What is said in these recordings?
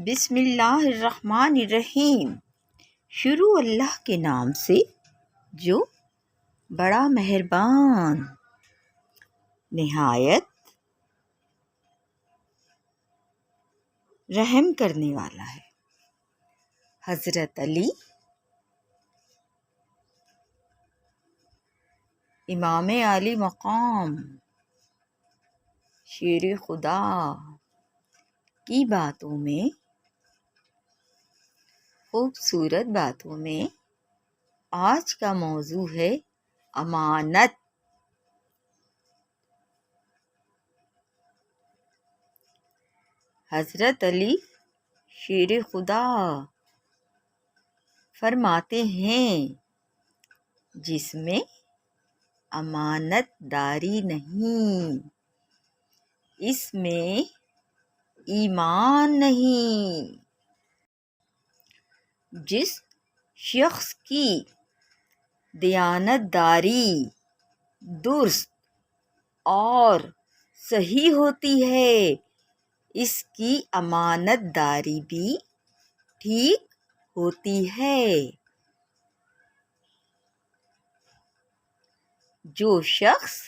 بسم اللہ الرحمن الرحیم۔ شروع اللہ کے نام سے جو بڑا مہربان نہایت رحم کرنے والا ہے۔ حضرت علی امام عالی مقام شیر خدا کی باتوں میں، خوبصورت باتوں میں آج کا موضوع ہے امانت۔ حضرت علی شیر خدا فرماتے ہیں، جس میں امانت داری نہیں، اس میں ایمان نہیں۔ جس شخص کی دیانت داری درست اور صحیح ہوتی ہے، اس کی امانت داری بھی ٹھیک ہوتی ہے۔ جو شخص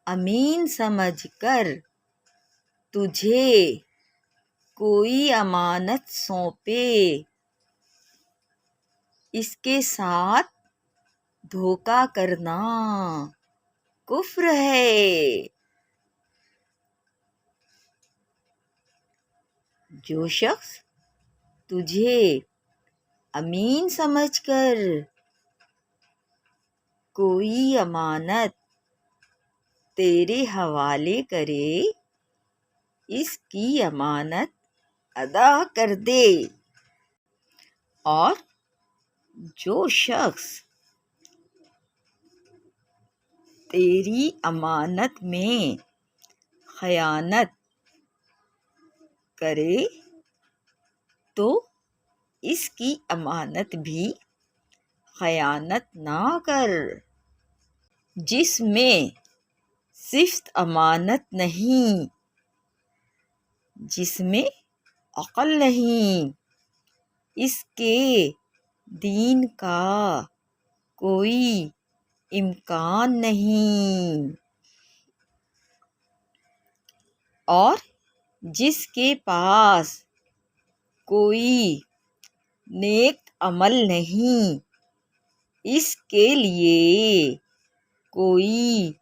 امین سمجھ کر تجھے کوئی امانت سونپے، اس کے ساتھ دھوکہ کرنا کفر ہے۔ جو شخص تجھے امین سمجھ کر کوئی امانت تیرے حوالے کرے، اس کی امانت ادا کر دے، اور جو شخص تیری امانت میں خیانت کرے تو اس کی امانت بھی خیانت نہ کر۔ جس میں صفت امانت نہیں، جس میں عقل نہیں، اس کے دین کا کوئی امکان نہیں، اور جس کے پاس کوئی نیک عمل نہیں، اس کے لیے کوئی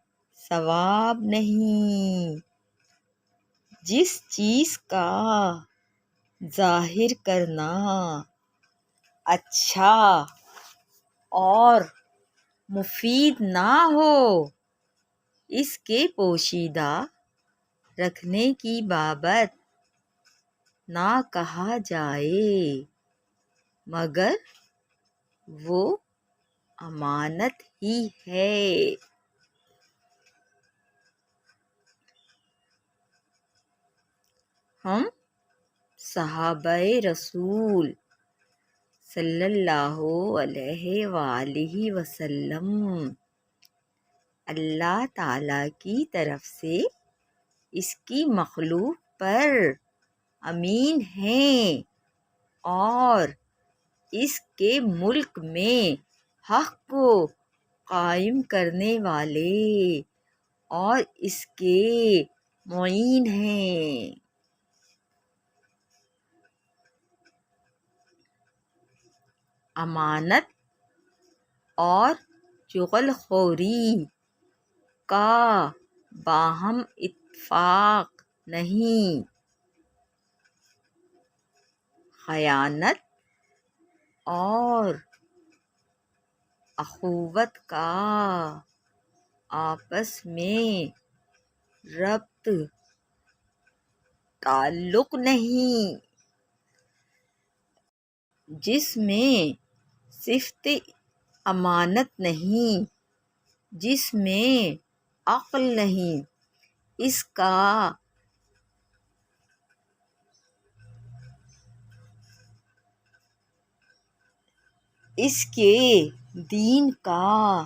ثواب نہیں۔ جس چیز کا ظاہر کرنا اچھا اور مفید نہ ہو، اس کے پوشیدہ رکھنے کی بابت نہ کہا جائے مگر وہ امانت ہی ہے۔ ہم صحابہ رسول صلی اللہ علیہ وآلہ وسلم اللہ تعالیٰ کی طرف سے اس کی مخلوق پر امین ہیں، اور اس کے ملک میں حق کو قائم کرنے والے اور اس کے معین ہیں۔ امانت اور چغل خوری کا باہم اتفاق نہیں، خیانت اور اخوت کا آپس میں ربط تعلق نہیں۔ جس میں صفت امانت نہیں، جس میں عقل نہیں، اس کے دین کا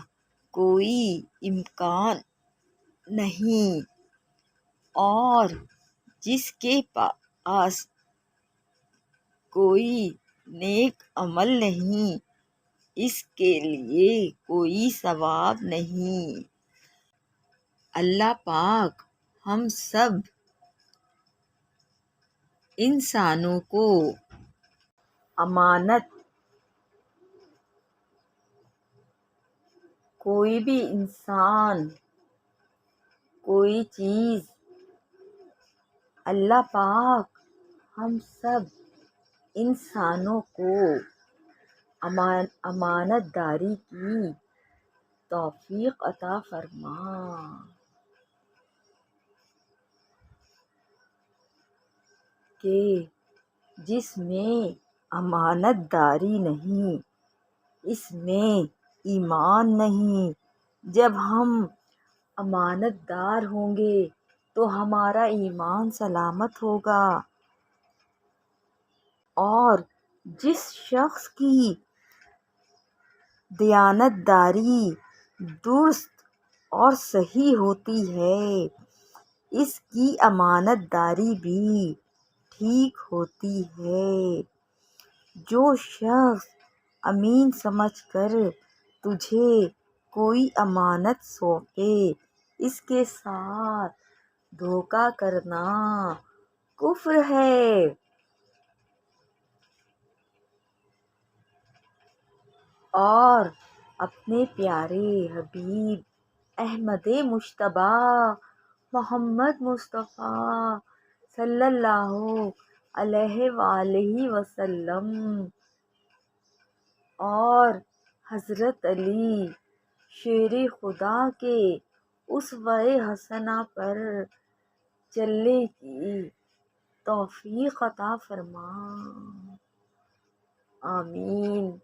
کوئی امکان نہیں، اور جس کے پاس کوئی نیک عمل نہیں، اس کے لیے کوئی ثواب نہیں۔ اللہ پاک ہم سب انسانوں کو امانت، کوئی بھی انسان، کوئی چیز، اللہ پاک ہم سب انسانوں کو امانت داری کی توفیق عطا فرما۔ کہ جس میں امانت داری نہیں، اس میں ایمان نہیں۔ جب ہم امانت دار ہوں گے تو ہمارا ایمان سلامت ہوگا، اور جس شخص کی دیانت داری درست اور صحیح ہوتی ہے، اس کی امانت داری بھی ٹھیک ہوتی ہے۔ جو شخص امین سمجھ کر تجھے کوئی امانت سونپے، اس کے ساتھ دھوکہ کرنا کفر ہے۔ اور اپنے پیارے حبیب احمد مجتبیٰ محمد مصطفیٰ صلی اللہ علیہ وآلہ وسلم اور حضرت علی شیر خدا کے اسوہ حسنہ پر چلنے کی توفیق عطا فرما۔ آمین۔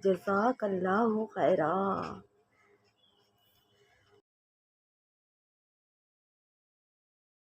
جزاک اللہ خیرا۔